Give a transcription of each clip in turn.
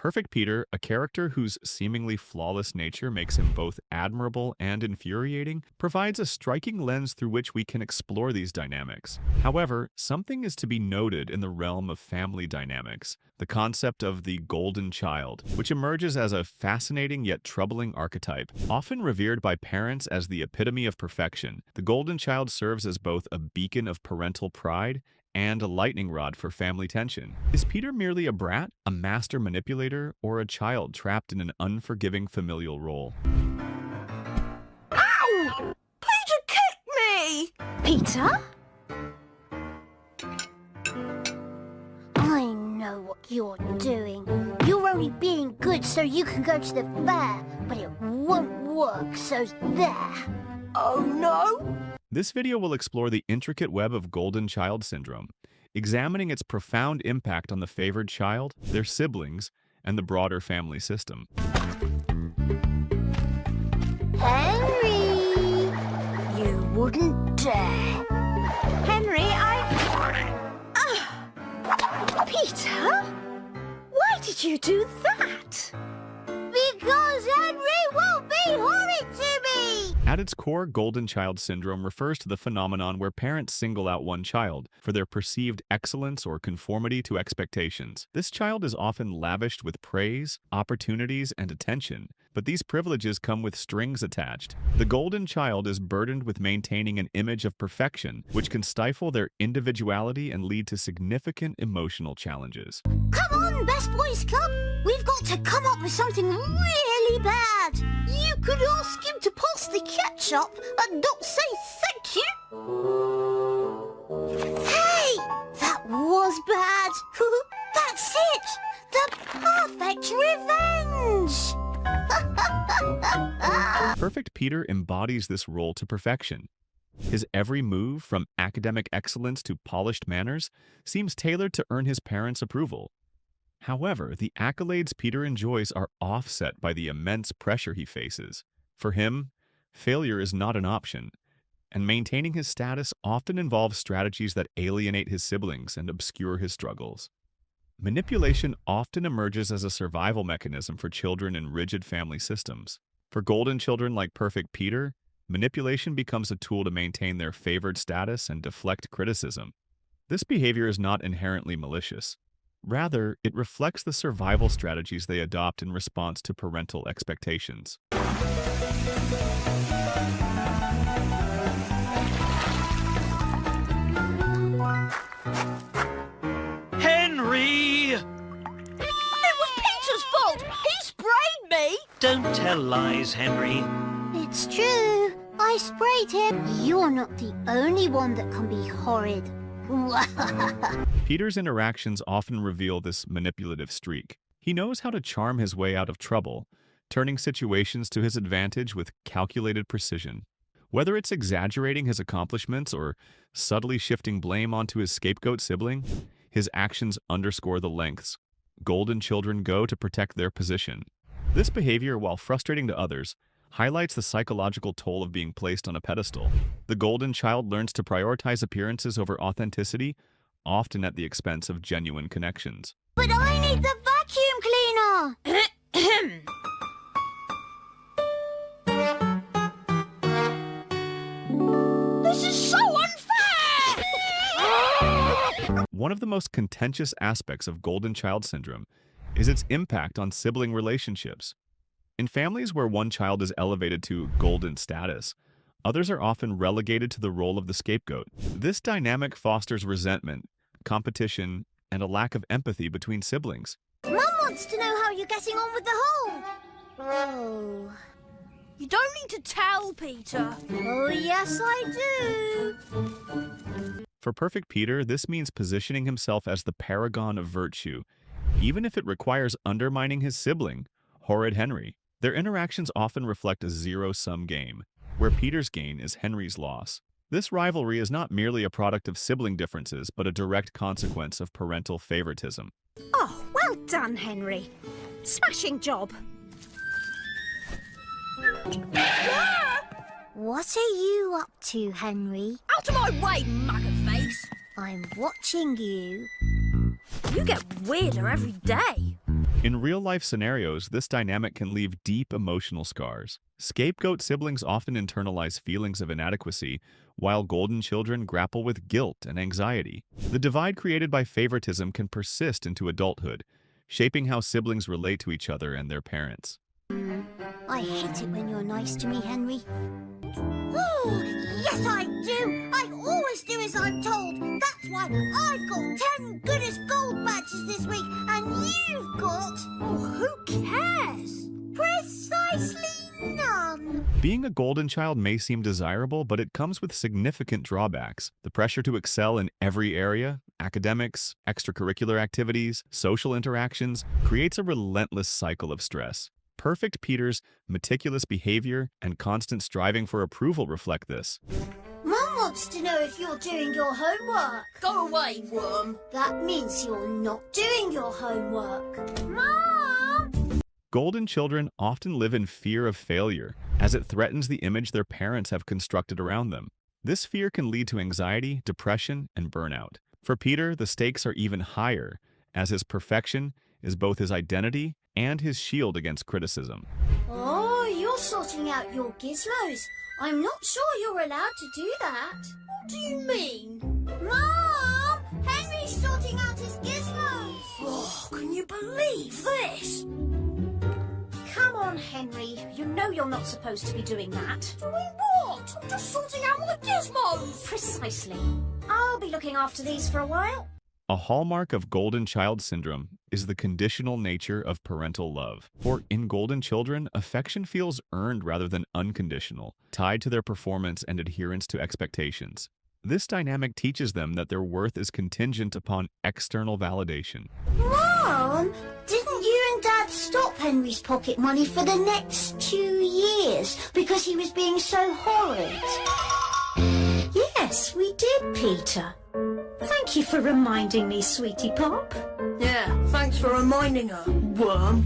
Perfect Peter, a character whose seemingly flawless nature makes him both admirable and infuriating, provides a striking lens through which we can explore these dynamics. However, something is to be noted in the realm of family dynamics, the concept of the golden child, which emerges as a fascinating yet troubling archetype. Often revered by parents as the epitome of perfection, the golden child serves as both a beacon of parental pride and a lightning rod for family tension. Is Peter merely a brat, a master manipulator, or a child trapped in an unforgiving familial role? Ow! Peter kicked me! Peter? I know what you're doing. You're only being good so you can go to the fair, but it won't work, so there. Oh no! This video will explore the intricate web of golden child syndrome, examining its profound impact on the favored child, their siblings, and the broader family system. Henry! You wouldn't dare. Henry, Peter? Why did you do that? Because Henry won't be horrid to me! At its core, golden child syndrome refers to the phenomenon where parents single out one child for their perceived excellence or conformity to expectations. This child is often lavished with praise, opportunities, and attention, but these privileges come with strings attached. The golden child is burdened with maintaining an image of perfection, which can stifle their individuality and lead to significant emotional challenges. Come on, Best Boys Club! We've got to come up with something really bad! You could ask him to pass the ketchup and not say thank you! Hey! That was bad! That's it! The perfect revenge! Perfect Peter embodies this role to perfection. His every move, from academic excellence to polished manners, seems tailored to earn his parents' approval. However, the accolades Peter enjoys are offset by the immense pressure he faces. For him, failure is not an option, and maintaining his status often involves strategies that alienate his siblings and obscure his struggles. Manipulation often emerges as a survival mechanism for children in rigid family systems. For golden children like Perfect Peter, manipulation becomes a tool to maintain their favored status and deflect criticism. This behavior is not inherently malicious. Rather, it reflects the survival strategies they adopt in response to parental expectations. Henry! it was Peter's fault! He sprayed me! Don't tell lies, Henry. It's true. I sprayed him. You're not the only one that can be horrid. Peter's interactions often reveal this manipulative streak. He knows how to charm his way out of trouble, turning situations to his advantage with calculated precision. Whether it's exaggerating his accomplishments or subtly shifting blame onto his scapegoat sibling, his actions underscore the lengths golden children go to protect their position. This behavior, while frustrating to others, highlights the psychological toll of being placed on a pedestal. The golden child learns to prioritize appearances over authenticity, often at the expense of genuine connections. But I need the vacuum cleaner! This is so unfair! One of the most contentious aspects of golden child syndrome is its impact on sibling relationships. In families where one child is elevated to golden status, others are often relegated to the role of the scapegoat. This dynamic fosters resentment, competition, and a lack of empathy between siblings. Mum wants to know how you're getting on with the hole. Oh. You don't need to tell, Peter. Oh, yes, I do. For Perfect Peter, this means positioning himself as the paragon of virtue, even if it requires undermining his sibling, Horrid Henry. Their interactions often reflect a zero-sum game, where Peter's gain is Henry's loss. This rivalry is not merely a product of sibling differences, but a direct consequence of parental favoritism. Oh, well done, Henry. Smashing job. What are you up to, Henry? Out of my way, maggot face. I'm watching you. You get weirder every day. In real-life scenarios, this dynamic can leave deep emotional scars. Scapegoat siblings often internalize feelings of inadequacy, while golden children grapple with guilt and anxiety. The divide created by favoritism can persist into adulthood, shaping how siblings relate to each other and their parents. I hate it when you're nice to me, Henry. Oh, yes I do! I always do as I'm told. That's why I've got 10 goodest gold badges this week, and you've got... Oh, who cares? Precisely none! Being a golden child may seem desirable, but it comes with significant drawbacks. The pressure to excel in every area, academics, extracurricular activities, social interactions, creates a relentless cycle of stress. Perfect Peter's meticulous behavior and constant striving for approval reflect this. Mum wants to know if you're doing your homework. Go away, worm. That means you're not doing your homework. Mum! Golden children often live in fear of failure, as it threatens the image their parents have constructed around them. This fear can lead to anxiety, depression, and burnout. For Peter, the stakes are even higher, as his perfection is both his identity and his shield against criticism. Oh, you're sorting out your gizmos. I'm not sure you're allowed to do that. What do you mean? Mom! Henry's sorting out his gizmos. Oh, can you believe this? Come on, Henry. You know you're not supposed to be doing that. Doing what? I'm just sorting out my gizmos. Precisely. I'll be looking after these for a while. A hallmark of golden child syndrome is the conditional nature of parental love. For in golden children, affection feels earned rather than unconditional, tied to their performance and adherence to expectations. This dynamic teaches them that their worth is contingent upon external validation. Mom, didn't you and Dad stop Henry's pocket money for the next 2 years because he was being so horrid? Yes, we did, Peter. Thank you for reminding me, sweetie pop. Yeah, thanks for reminding her, worm.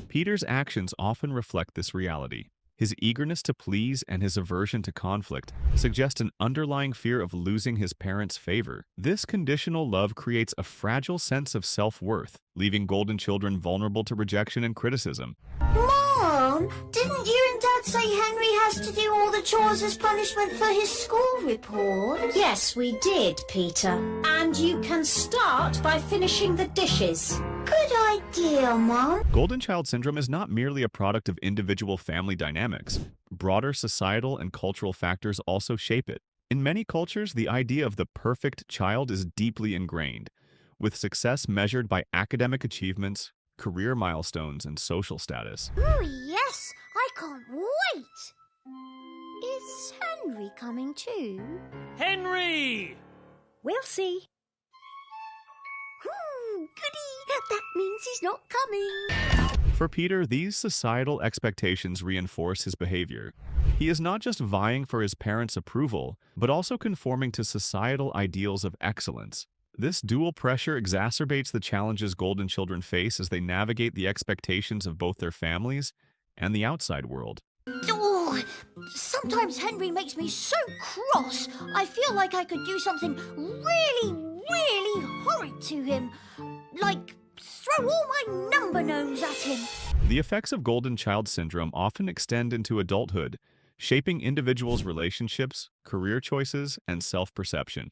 Peter's actions often reflect this reality. His eagerness to please and his aversion to conflict suggest an underlying fear of losing his parents' favor. This conditional love creates a fragile sense of self-worth, leaving golden children vulnerable to rejection and criticism. Mom, didn't you and Dad say Henry has to do all the chores as punishment for his school report? Yes, we did, Peter. And you can start by finishing the dishes. Good idea, Mom. Golden child syndrome is not merely a product of individual family dynamics. Broader societal and cultural factors also shape it. In many cultures, the idea of the perfect child is deeply ingrained, with success measured by academic achievements, career milestones, and social status. Oh, yes, I can't wait. Is Henry coming too? Henry! We'll see. Goody, that means he's not coming. For Peter, these societal expectations reinforce his behavior. He is not just vying for his parents' approval, but also conforming to societal ideals of excellence. This dual pressure exacerbates the challenges golden children face as they navigate the expectations of both their families and the outside world. Oh, sometimes Henry makes me so cross. I feel like I could do something really horrid to him. Like throw all my number gnomes at him. The effects of golden child syndrome often extend into adulthood, shaping individuals' relationships, career choices, and self-perception.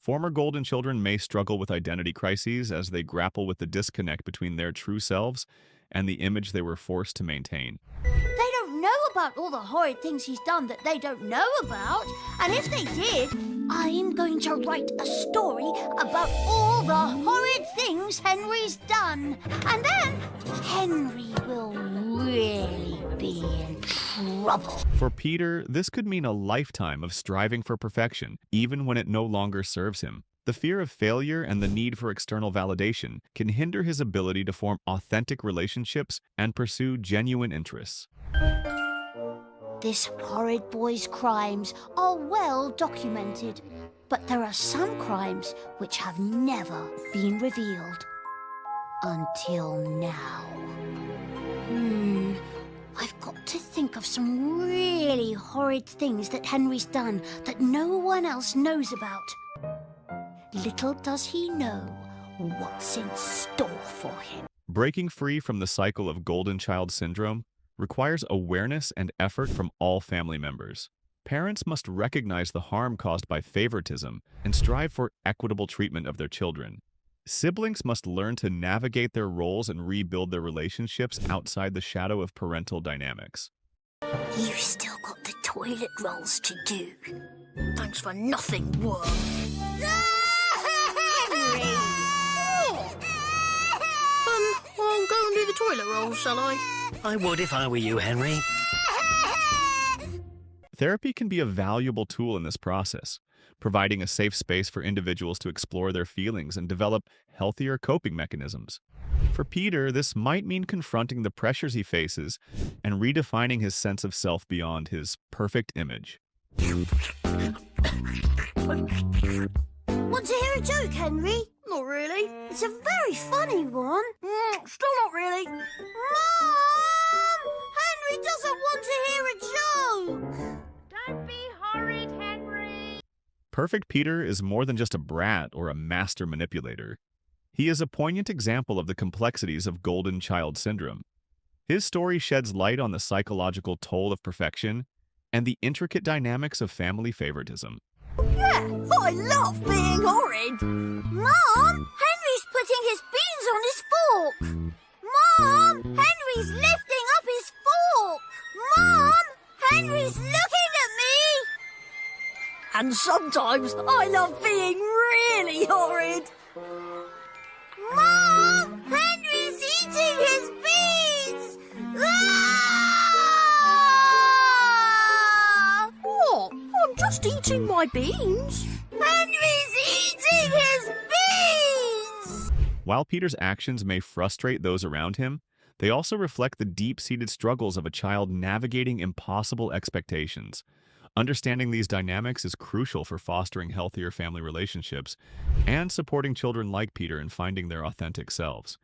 Former golden children may struggle with identity crises as they grapple with the disconnect between their true selves and the image they were forced to maintain. They don't know about all the horrid things he's done that they don't know about. And if they did, I'm going to write a story about all the horrid things Henry's done. And then Henry will really be in trouble. For Peter, this could mean a lifetime of striving for perfection, even when it no longer serves him. The fear of failure and the need for external validation can hinder his ability to form authentic relationships and pursue genuine interests. This horrid boy's crimes are well documented, but there are some crimes which have never been revealed. Until now. I've got to think of some really horrid things that Henry's done that no one else knows about. Little does he know, what's in store for him. Breaking free from the cycle of golden child syndrome requires awareness and effort from all family members. Parents must recognize the harm caused by favoritism and strive for equitable treatment of their children. Siblings must learn to navigate their roles and rebuild their relationships outside the shadow of parental dynamics. You've still got the toilet rolls to do. Thanks for nothing, worm. I'll go and do the toilet rolls, shall I? I would if I were you, Henry. Therapy can be a valuable tool in this process, providing a safe space for individuals to explore their feelings and develop healthier coping mechanisms. For Peter, this might mean confronting the pressures he faces and redefining his sense of self beyond his perfect image. Want to hear a joke, Henry? Not really. It's a very funny one. Still not really. Mom! Henry doesn't want to hear a joke. Don't be horrid, Henry! Perfect Peter is more than just a brat or a master manipulator. He is a poignant example of the complexities of golden child syndrome. His story sheds light on the psychological toll of perfection and the intricate dynamics of family favoritism. Yeah, I love being horrid. Mom! Henry's putting his beans on his fork. Mom! Henry's lifting up his fork. Mom! Henry's looking at me. And sometimes I love being really horrid. Mom! Henry's eating his beans. What? I'm just eating my beans. Henry's eating his beans. While Peter's actions may frustrate those around him, they also reflect the deep-seated struggles of a child navigating impossible expectations. Understanding these dynamics is crucial for fostering healthier family relationships and supporting children like Peter in finding their authentic selves.